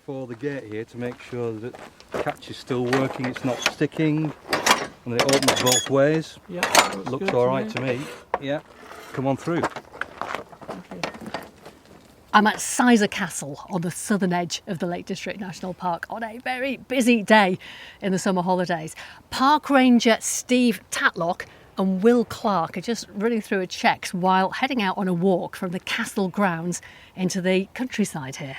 before the gate here to make sure that the catch is still working, it's not sticking, and it opens both ways. Yeah, looks all right to me. Yeah, come on through. I'm at Caz Castle on the southern edge of the Lake District National Park on a very busy day in the summer holidays. Park Ranger Steve Tatlock and Will Clark are just running through a checks while heading out on a walk from the castle grounds into the countryside here.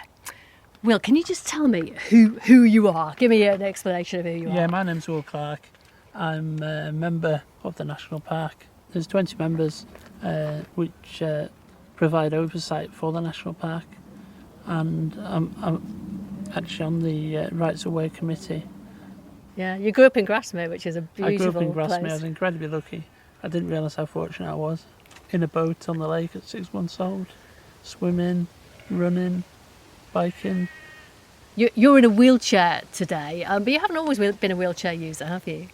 Will, can you just tell me who you are? Give me an explanation of who you are. Yeah, my name's Will Clark. I'm a member of the National Park. There's 20 members which provide oversight for the National Park, and I'm actually on the Rights of Way committee. Yeah, you grew up in Grasmere, which is a beautiful place. I grew up in Grasmere. I was incredibly lucky. I didn't realise how fortunate I was. In a boat on the lake at 6 months old, swimming, running, biking. You're in a wheelchair today, but you haven't always been a wheelchair user, have you?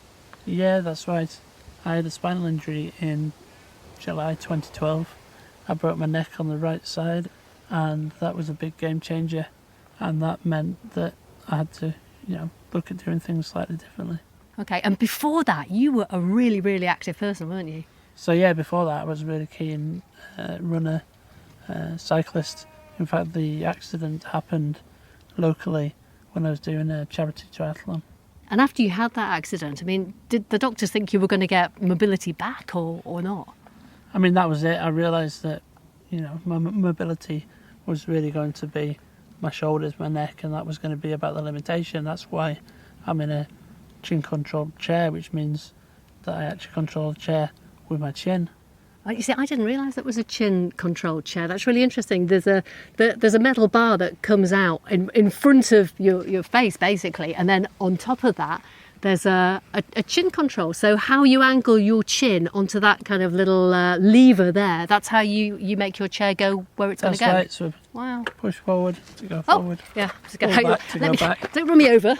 Yeah, that's right. I had a spinal injury in July 2012. I broke my neck on the right side, and that was a big game changer, and that meant that I had to, look at doing things slightly differently. Okay, and before that, you were a really, really active person, weren't you? So yeah, before that I was a really keen runner, cyclist. In fact, the accident happened locally when I was doing a charity triathlon. And after you had that accident, I mean, did the doctors think you were going to get mobility back or not? I mean, that was it. I realised that, my mobility was really going to be my shoulders, my neck, and that was going to be about the limitation. That's why I'm in a chin-controlled chair, which means that I actually control the chair with my chin. You see, I didn't realise that was a chin-controlled chair. That's really interesting. There's a metal bar that comes out in front of your face, basically, and then on top of that, there's a chin control. So how you angle your chin onto that kind of little lever there, that's how you make your chair go where it's going to go. That's right. So wow. Push forward to go forward. Yeah. Back. Don't run me over.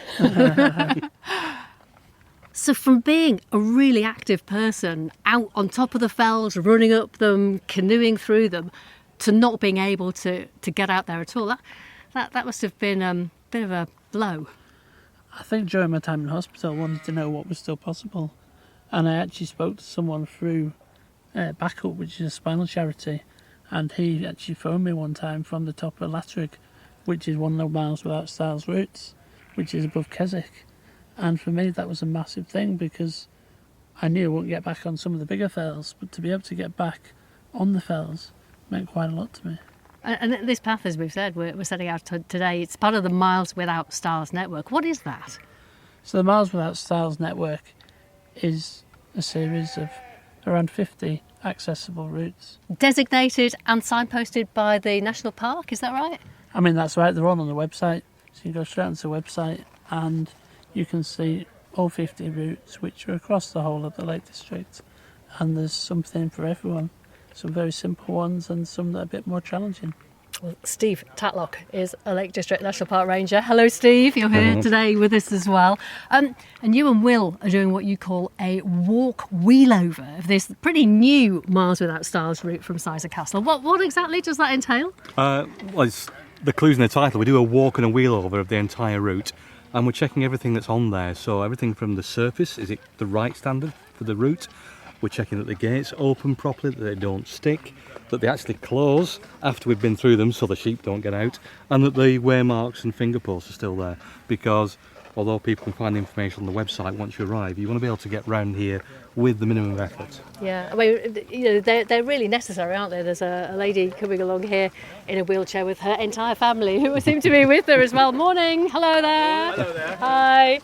So from being a really active person out on top of the fells, running up them, canoeing through them, to not being able to get out there at all, that must have been a bit of a blow. I think during my time in hospital I wanted to know what was still possible, and I actually spoke to someone through Backup, which is a spinal charity, and he actually phoned me one time from the top of Latrig, which is 1 miles without Stiles routes, which is above Keswick. And for me that was a massive thing, because I knew I wouldn't get back on some of the bigger fells, but to be able to get back on the fells meant quite a lot to me. And this path, as we've said, we're setting out today, it's part of the Miles Without Stiles network. What is that? So the Miles Without Stiles network is a series of around 50 accessible routes. Designated and signposted by the National Park, is that right? I mean, that's right, they're all on the website. So you go straight onto the website and you can see all 50 routes, which are across the whole of the Lake District. And there's something for everyone. Some very simple ones and some that are a bit more challenging. Well, Steve Tatlock is a Lake District National Park Ranger. Hello, Steve. You're here today with us as well. And you and Will are doing what you call a walk wheel over of this pretty new Miles Without Stiles route from Caz Castle. What exactly does that entail? Well, it's the clues in the title. We do a walk and a wheel over of the entire route, and we're checking everything that's on there. So everything from the surface, is it the right standard for the route? We're checking that the gates open properly, that they don't stick, that they actually close after we've been through them so the sheep don't get out, and that the waymarks and finger posts are still there, because although people can find the information on the website once you arrive, you want to be able to get round here with the minimum of effort. Yeah, I mean, they're really necessary, aren't they? There's a lady coming along here in a wheelchair with her entire family who seem to be with her as well. Morning, hello there. Hello there. Hi.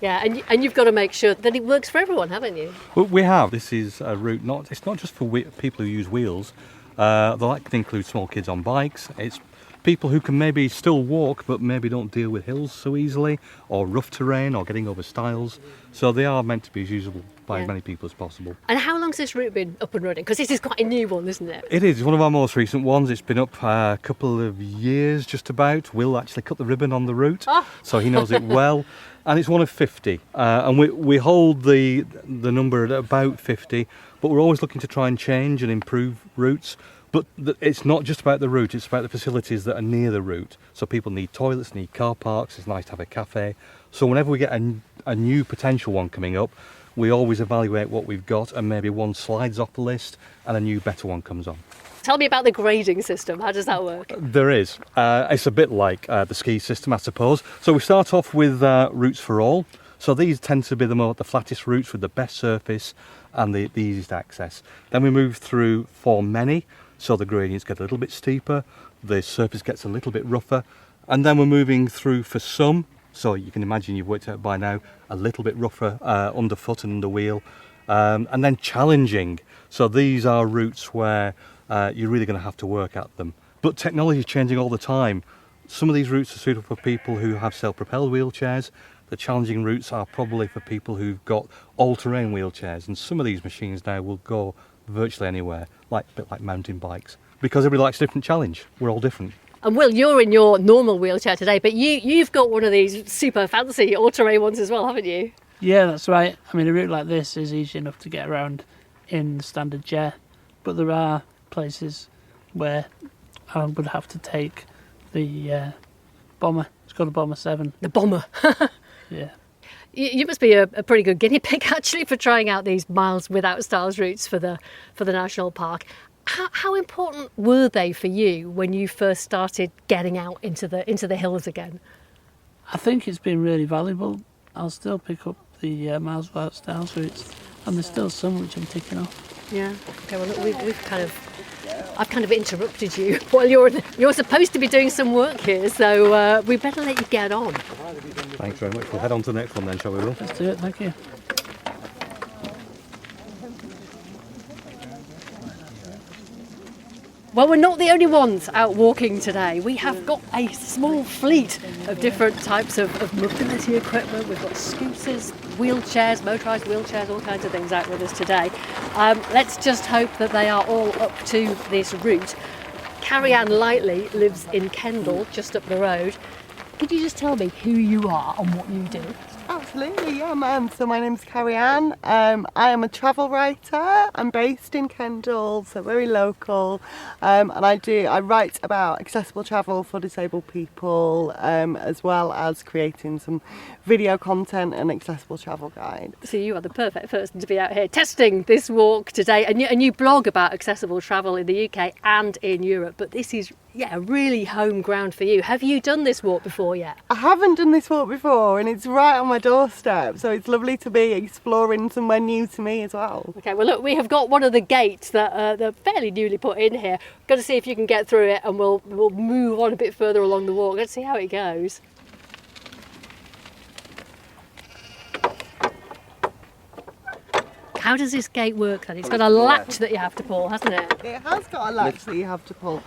Yeah, and you've got to make sure that it works for everyone, haven't you? Well, we have. This is a route, it's not just for people who use wheels. That can include small kids on bikes. It's people who can maybe still walk but maybe don't deal with hills so easily, or rough terrain, or getting over stiles. So they are meant to be as usable by as many people as possible. And how long's this route been up and running? Because this is quite a new one, isn't it? It is. It's one of our most recent ones. It's been up a couple of years just about. Will actually cut the ribbon on the route, so he knows it well. And it's one of 50, and we hold the number at about 50, but we're always looking to try and change and improve routes. But it's not just about the route, it's about the facilities that are near the route. So people need toilets, need car parks, it's nice to have a cafe. So whenever we get a new potential one coming up, we always evaluate what we've got, and maybe one slides off the list and a new better one comes on. Tell me about the grading system. How does that work? There is. It's a bit like the ski system, I suppose. So we start off with routes for all. So these tend to be the flattest routes with the best surface and the easiest access. Then we move through for many, so the gradients get a little bit steeper, the surface gets a little bit rougher, and then we're moving through for some. So you can imagine you've worked out by now, a little bit rougher underfoot and under wheel, and then challenging. So these are routes where you're really going to have to work at them. But technology is changing all the time. Some of these routes are suitable for people who have self-propelled wheelchairs. The challenging routes are probably for people who've got all-terrain wheelchairs, and some of these machines now will go virtually anywhere, a bit like mountain bikes, because everybody likes a different challenge. We're all different. And Will, you're in your normal wheelchair today, but you've got one of these super fancy all-terrain ones as well, haven't you? Yeah, that's right. I mean, a route like this is easy enough to get around in the standard chair, but there are places where I would have to take the Bomber. It's called a Bomber 7. The Bomber. Yeah. You must be a pretty good guinea pig, actually, for trying out these miles without Stiles routes for the national park. How important were they for you when you first started getting out into the hills again? I think it's been really valuable. I'll still pick up the miles without Stiles routes, and there's still some which I'm ticking off. Yeah. Okay. Well, look, I've kind of interrupted you while you're supposed to be doing some work here, so we better let you get on. Thanks very much. We'll head on to the next one then, shall we, Will? Let's do it. Thank you. Well, we're not the only ones out walking today. We have got a small fleet of different types of mobility equipment. We've got scooters, wheelchairs, motorised wheelchairs, all kinds of things out with us today. Let's just hope that they are all up to this route. Carrie-Anne Lightly lives in Kendal, just up the road. Could you just tell me who you are and what you do? Absolutely, yeah, so my name's Carrie-Anne. I am a travel writer. I'm based in Kendal, so very local, and I write about accessible travel for disabled people, as well as creating some video content and accessible travel guide. So you are the perfect person to be out here testing this walk today, and you blog about accessible travel in the UK and in Europe, but this is really home ground for you. Have you done this walk before yet? I haven't done this walk before, and it's right on my doorstep, so it's lovely to be exploring somewhere new to me as well. Okay, well look, we have got one of the gates that they're fairly newly put in here. Got to see if you can get through it, and we'll move on a bit further along the walk. Let's see how it goes. How does this gate work then? It's got a latch that you have to pull, hasn't it? It has got a latch that you have to pull,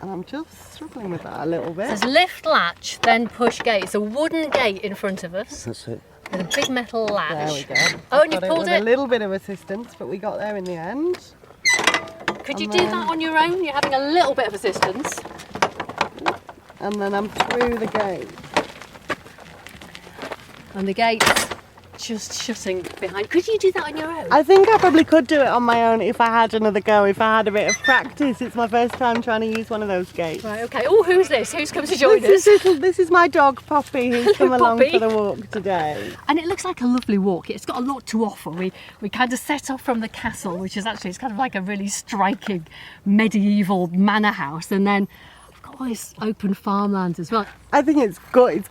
and I'm just struggling with that a little bit. It says lift latch, then push gate. It's a wooden gate in front of us. That's it. With a big metal latch. There we go. Oh, and you Got pulled with it? a little bit of assistance, but we got there in the end. Could you do that on your own? You're having a little bit of assistance. And then I'm through the gate. And the gate's just shutting behind. Could you do that on your own? I think I probably could do it on my own if I had another go, if I had a bit of practice. It's my first time trying to use one of those gates. Right, okay. Oh, who's this? Who's come to join us? This is my dog, Poppy, who's come along Poppy. for the walk today. And it looks like a lovely walk. It's got a lot to offer. We kind of set off from the castle, which is actually, it's kind of like a really striking medieval manor house. And then we've got all this open farmland as well. I think it's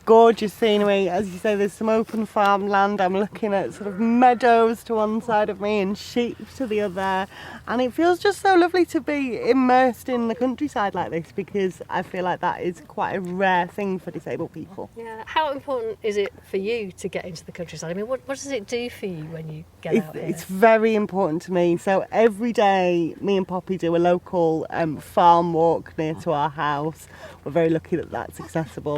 gorgeous scenery. As you say, there's some open farmland. I'm looking at sort of meadows to one side of me and sheep to the other. And it feels just so lovely to be immersed in the countryside like this, because I feel like that is quite a rare thing for disabled people. Yeah. How important is it for you to get into the countryside? I mean, what does it do for you when you get out here? It's very important to me. So every day, me and Poppy do a local farm walk near to our house. We're very lucky that that's accessible.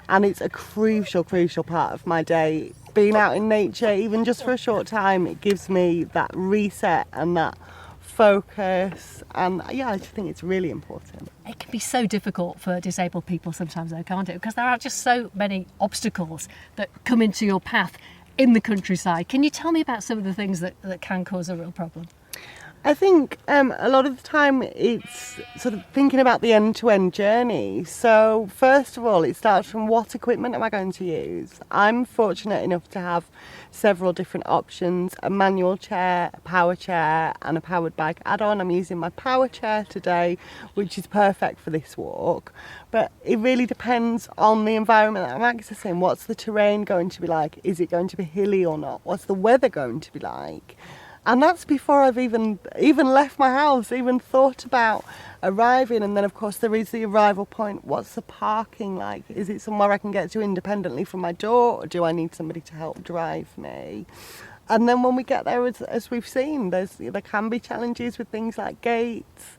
And it's a crucial part of my day. Being out in nature, even just for a short time, it gives me that reset and that focus. And yeah, I just think it's really important. It can be so difficult for disabled people sometimes though, can't it? Because there are just so many obstacles that come into your path in the countryside. Can you tell me about some of the things that can cause a real problem? I think a lot of the time it's sort of thinking about the end-to-end journey. So first of all, it starts from what equipment am I going to use? I'm fortunate enough to have several different options, a manual chair, a power chair and a powered bike add-on. I'm using my power chair today, which is perfect for this walk. But it really depends on the environment that I'm accessing. What's the terrain going to be like? Is it going to be hilly or not? What's the weather going to be like? And that's before I've even left my house, even thought about arriving. And then, of course, there is the arrival point. What's the parking like? Is it somewhere I can get to independently from my door, or do I need somebody to help drive me? And then when we get there, as we've seen, there can be challenges with things like gates.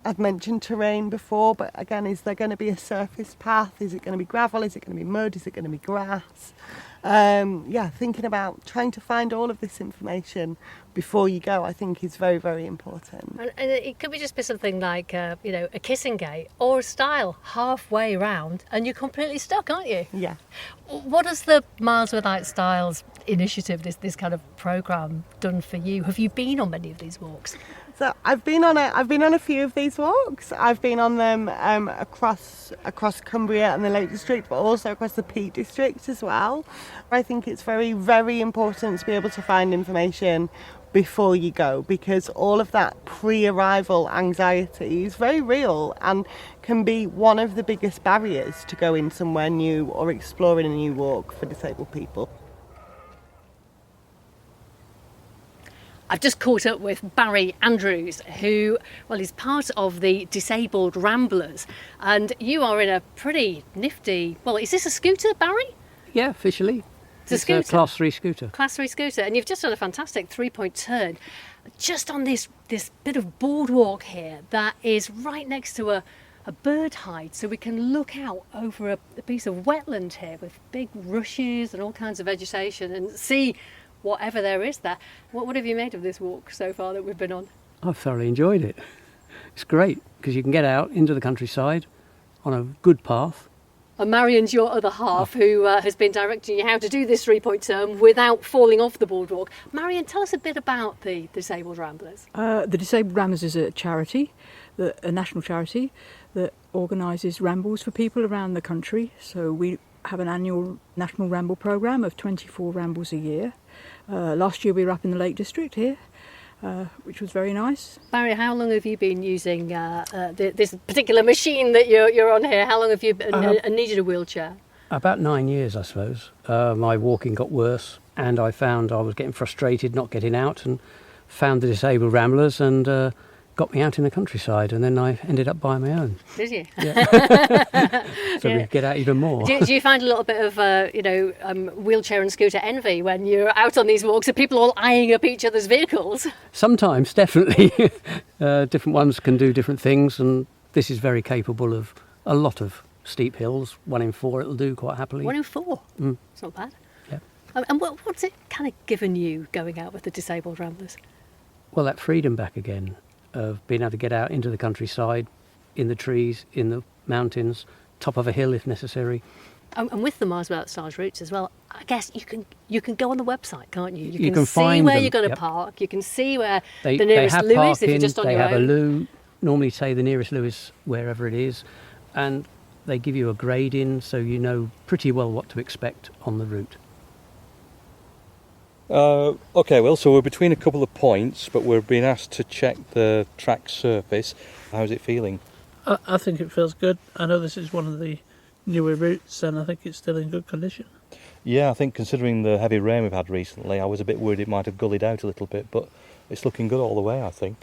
I've mentioned terrain before, but again, is there going to be a surface path? Is it going to be gravel? Is it going to be mud? Is it going to be grass? Thinking about trying to find all of this information before you go, I think is very, very important. And it could just be something like, a kissing gate or a stile halfway round and you're completely stuck, aren't you? Yeah. What has the Miles Without Stiles initiative, this kind of programme, done for you? Have you been on many of these walks? So I've been on a few of these walks. I've been on them across Cumbria and the Lake District, but also across the Peak District as well. I think it's very, very important to be able to find information before you go, because all of that pre-arrival anxiety is very real and can be one of the biggest barriers to going somewhere new or exploring a new walk for disabled people. I've just caught up with Barry Andrews, who, is part of the Disabled Ramblers. And you are in a pretty nifty... is this a scooter, Barry? Yeah, officially. It's a scooter? Class 3 scooter. Class 3 scooter. And you've just done a fantastic three-point turn just on this bit of boardwalk here that is right next to a bird hide. So we can look out over a piece of wetland here with big rushes and all kinds of vegetation and see whatever there is there. What have you made of this walk so far that we've been on? I've thoroughly enjoyed it. It's great because you can get out into the countryside on a good path. And Marion's your other half, who has been directing you how to do this three-point turn without falling off the boardwalk. Marion, tell us a bit about the Disabled Ramblers. The Disabled Ramblers is a charity, a national charity that organises rambles for people around the country. So we have an annual national ramble programme of 24 rambles a year. Last year we were up in the Lake District here, which was very nice. Barry, how long have you been using this particular machine that you're on here? How long have you needed a wheelchair? About 9 years, I suppose. My walking got worse and I found I was getting frustrated not getting out, and found the Disabled Ramblers and got me out in the countryside, and then I ended up buying my own. Did you? Yeah. So we get out even more. Do you find a little bit of wheelchair and scooter envy when you're out on these walks? Are people all eyeing up each other's vehicles? Sometimes, definitely. Different ones can do different things, and this is very capable of a lot of steep hills. 1 in 4 it'll do quite happily. 1 in 4? It's not bad. Yeah. And what's it kind of given you going out with the Disabled Ramblers? Well, that freedom back again of being able to get out into the countryside, in the trees, in the mountains, top of a hill if necessary. And with the Miles Without Stiles routes as well, I guess you can go on the website, can't you? You can see find where them, you're going to yep. park. You can see where They the nearest have loo is parking, if you're just on they your have own. a loo, normally say the nearest loo is wherever it is, and they give you a grading so you know pretty well what to expect on the route. Okay, well, so we're between a couple of points, but we're being asked to check the track surface. How's it feeling? I think it feels good. I know this is one of the newer routes and I think it's still in good condition. Yeah, I think considering the heavy rain we've had recently, I was a bit worried it might have gullied out a little bit, but it's looking good all the way, I think.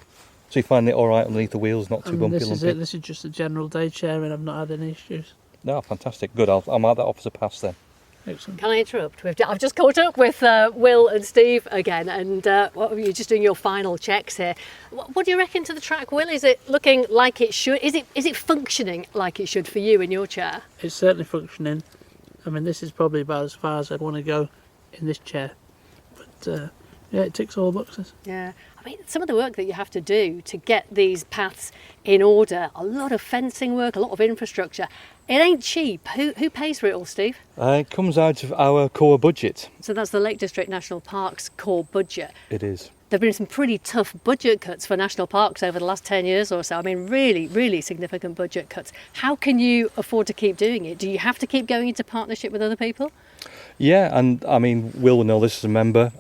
So you find it all right underneath the wheels, not too bumpy, this lumpy? is it. This is just a general day chair and I've not had any issues. No, fantastic. Good. I'll mark that off as a pass then. Excellent. Can I interrupt? I've just caught up with Will and Steve again, and you're just doing your final checks here. What do you reckon to the track, Will? Is it looking like it should? Is it functioning like it should for you in your chair? It's certainly functioning. I mean, this is probably about as far as I'd want to go in this chair. But yeah, it ticks all the boxes. Yeah. I mean, some of the work that you have to do to get these paths in order, a lot of fencing work, a lot of infrastructure. It ain't cheap. Who pays for it all, Steve? It comes out of our core budget. So that's the Lake District National Park's core budget. It is. there have been some pretty tough budget cuts for national parks over the last 10 years or so. I mean, really, really significant budget cuts. How can you afford to keep doing it? Do you have to keep going into partnership with other people? Yeah, and I mean, Will know this as a member.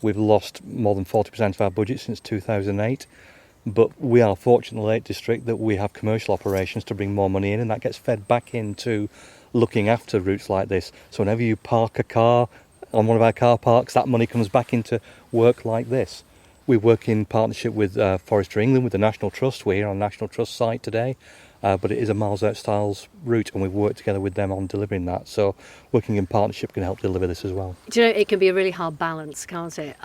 We've lost more than 40% of our budget since 2008. But we are fortunate in the Lake District that we have commercial operations to bring more money in, and that gets fed back into looking after routes like this. So whenever you park a car on one of our car parks, that money comes back into work like this. We work in partnership with Forestry England, with the National Trust. We're here on National Trust site today, but it is a Miles Out Stiles route, and we've worked together with them on delivering that. So working in partnership can help deliver this as well. Do you know, it can be a really hard balance, can't it?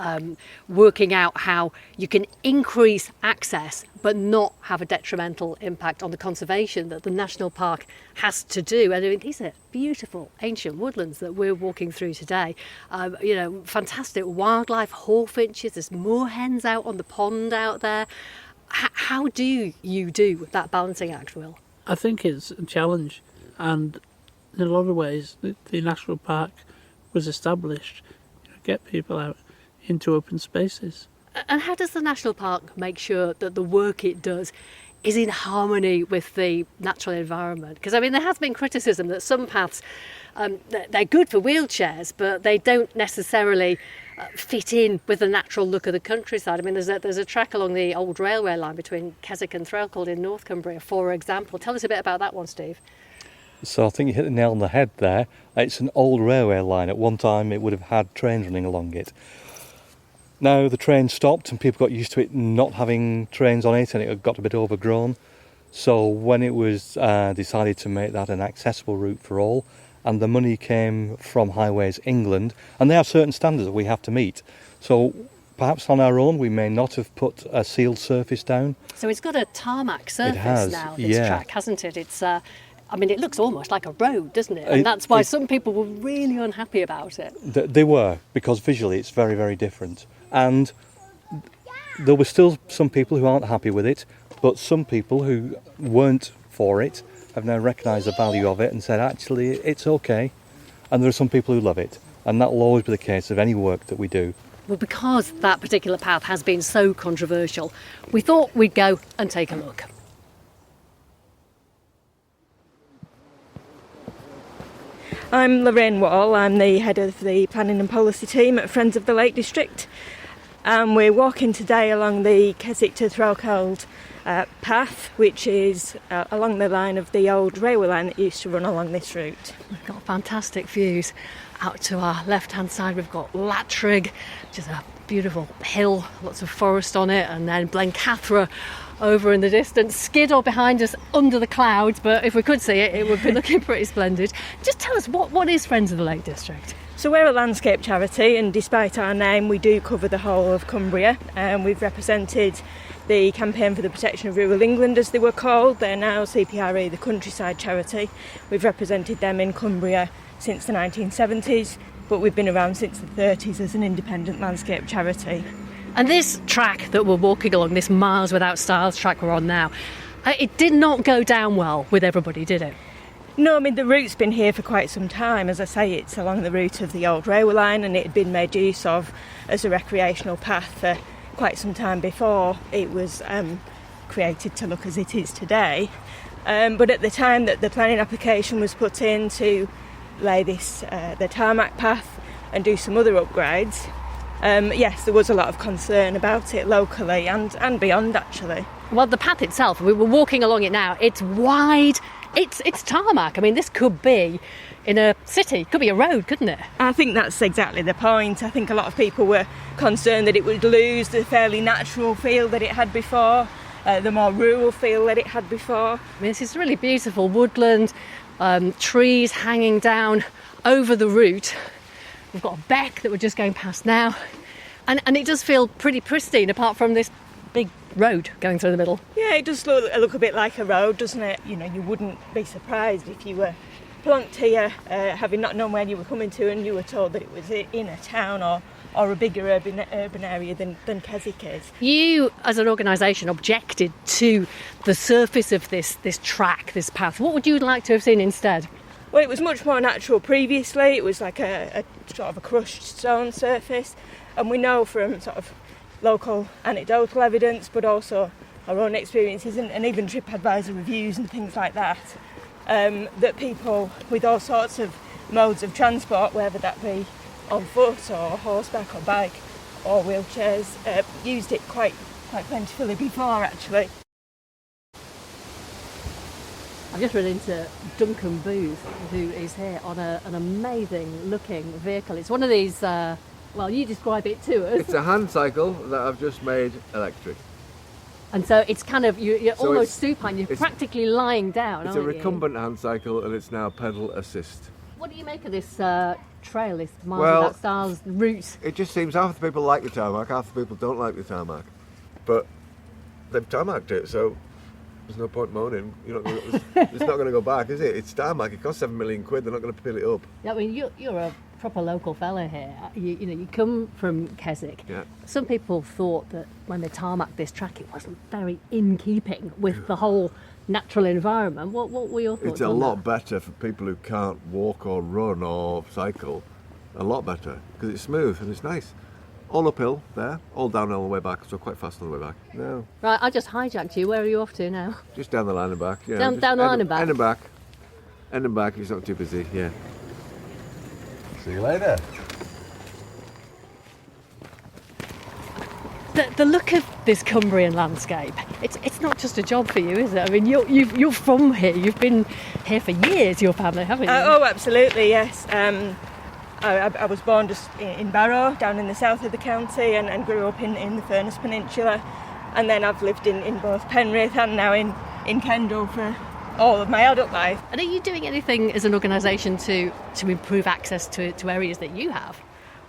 Working out how you can increase access but not have a detrimental impact on the conservation that the national park has to do. And I mean, these are beautiful ancient woodlands that we're walking through today. Fantastic wildlife, hawfinches, there's moorhens out on the pond out there. How do you do that balancing act, Will? I think it's a challenge, and in a lot of ways the national park was established to get people out into open spaces. And how does the national park make sure that the work it does is in harmony with the natural environment? Because I mean, there has been criticism that some paths, they're good for wheelchairs, but they don't necessarily fit in with the natural look of the countryside. I mean, there's a track along the old railway line between Keswick and Threlkeld in North Cumbria, for example. Tell us a bit about that one, Steve. So I think you hit the nail on the head there. It's an old railway line. At one time it would have had trains running along it. Now the train stopped and people got used to it not having trains on it, and it got a bit overgrown. So when it was decided to make that an accessible route for all, and the money came from Highways England, and they have certain standards that we have to meet. So perhaps on our own we may not have put a sealed surface down. So it's got a tarmac surface now, this yeah. track, hasn't it? It's it looks almost like a road, doesn't it? And that's why some people were really unhappy about it. They were, because visually it's very, very different. And there were still some people who aren't happy with it, but some people who weren't for it have now recognised the value of it and said, actually, it's okay. And there are some people who love it. And that will always be the case of any work that we do. Well, because that particular path has been so controversial, we thought we'd go and take a look. I'm Lorraine Wall, I'm the head of the Planning and Policy team at Friends of the Lake District. And we're walking today along the Keswick to Threlkeld path, which is along the line of the old railway line that used to run along this route. We've got fantastic views. Out to our left-hand side, we've got Latrig, which is a beautiful hill, lots of forest on it, and then Blencathra over in the distance, Skiddaw behind us under the clouds, but if we could see it, it would be looking pretty splendid. Just tell us, what is Friends of the Lake District? So we're a landscape charity, and despite our name, we do cover the whole of Cumbria. We've represented the Campaign for the Protection of Rural England, as they were called. They're now CPRE, the countryside charity. We've represented them in Cumbria since the 1970s, but we've been around since the 30s as an independent landscape charity. And this track that we're walking along, this Miles Without Stiles track we're on now, it did not go down well with everybody, did it? No, I mean, the route's been here for quite some time. As I say, it's along the route of the old railway line, and it had been made use of as a recreational path for quite some time before it was created to look as it is today. But at the time that the planning application was put in to lay the tarmac path and do some other upgrades, yes, there was a lot of concern about it locally and beyond, actually. Well, the path itself, we were walking along it now, it's wide, it's tarmac. I mean, this could be in a city, could be a road, couldn't it? I think that's exactly the point. I think a lot of people were concerned that it would lose the fairly natural feel that it had before, the more rural feel that it had before. I mean, this is really beautiful woodland, trees hanging down over the route. We've got a beck that we're just going past now, and it does feel pretty pristine apart from this big road going through the middle. Yeah, it does look a bit like a road, doesn't it? You know, you wouldn't be surprised if you were plonked here, having not known where you were coming to, and you were told that it was in a town or a bigger urban area than Keswick is. You, as an organisation, objected to the surface of this track, this path. What would you like to have seen instead? Well, it was much more natural previously. It was like a sort of a crushed stone surface, and we know from sort of local anecdotal evidence, but also our own experiences and even TripAdvisor reviews and things like that, that people with all sorts of modes of transport, whether that be on foot or horseback or bike or wheelchairs, used it quite plentifully before, actually. I've just run into Duncan Booth, who is here on an amazing looking vehicle. It's one of these, well, you describe it to us. It's a hand cycle that I've just made electric. And so it's kind of, you're So almost supine, you're practically lying down, It's aren't a you? recumbent hand cycle and it's now pedal assist. What do you make of this trail, this miles Well, of that Stiles route? It just seems half the people like the tarmac, half the people don't like the tarmac. But they've tarmacked it, so there's no point moaning. It's not going to go back, is it? It's tarmac, it costs £7 million, they're not going to peel it up. I mean, you're a proper local fella here. You come from Keswick. Yeah. Some people thought that when they tarmacked this track, it wasn't very in keeping with the whole natural environment. What were your thoughts It's a on lot that? better for people who can't walk or run or cycle. A lot better, because it's smooth and it's nice. All uphill there, all downhill on the way back, so quite fast on the way back. No, Right, I just hijacked you. Where are you off to now? just down the line and back. Yeah, Down just the line and back? End and back. End and back if it's not too busy, yeah. See you later. The look of this Cumbrian landscape, it's not just a job for you, is it? I mean, you're from here. You've been here for years, your family, haven't you? Oh, absolutely, yes. I was born just in Barrow, down in the south of the county, and grew up in the Furness Peninsula. And then I've lived in both Penrith and now in Kendal for all of my adult life. And are you doing anything as an organisation to improve access to areas that you have?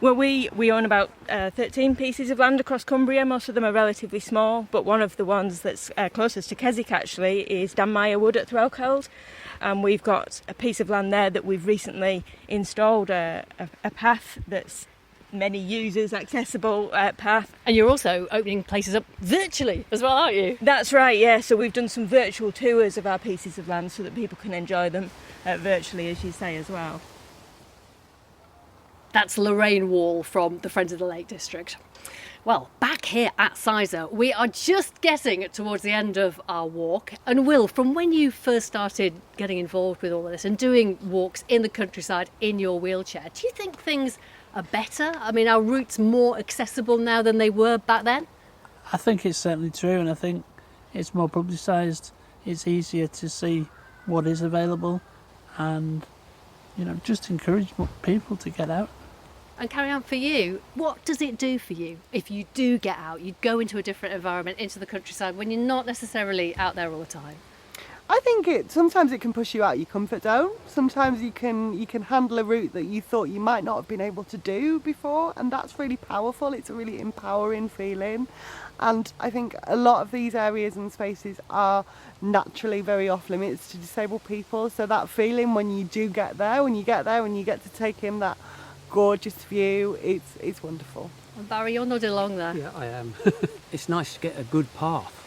Well, we own about 13 pieces of land across Cumbria. Most of them are relatively small, but one of the ones that's closest to Keswick actually is Danmire Wood at Threlkeld. And we've got a piece of land there that we've recently installed a path that's many users accessible path. And you're also opening places up virtually as well, aren't you? That's right, yeah. So we've done some virtual tours of our pieces of land so that people can enjoy them virtually, as you say, as well. That's Lorraine Wall from the Friends of the Lake District. Well, back here at Sizer, we are just getting towards the end of our walk. And Will, from when you first started getting involved with all of this and doing walks in the countryside in your wheelchair, do you think things are better? I mean, are routes more accessible now than they were back then? I think it's certainly true, and I think it's more publicised. It's easier to see what is available, and just encourage more people to get out. And carry on, for you, what does it do for you if you do get out, you go into a different environment, into the countryside, when you're not necessarily out there all the time? I think sometimes it can push you out your comfort zone. Sometimes you can handle a route that you thought you might not have been able to do before, and that's really powerful. It's a really empowering feeling. And I think a lot of these areas and spaces are naturally very off limits to disabled people. So that feeling when you do get there, when you get to take in that gorgeous view, it's wonderful. And Barry, you're nodding along there. Yeah, I am. It's nice to get a good path,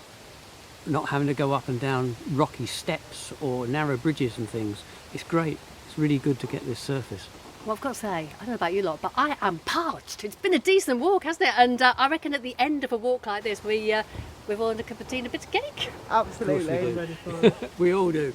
not having to go up and down rocky steps or narrow bridges and things. It's great. It's really good to get this surface. Well, I've got to say, I don't know about you lot, but I am parched. It's been a decent walk, hasn't it? And I reckon at the end of a walk like this, we've all had a cup of tea and a bit of cake. Absolutely. We all do.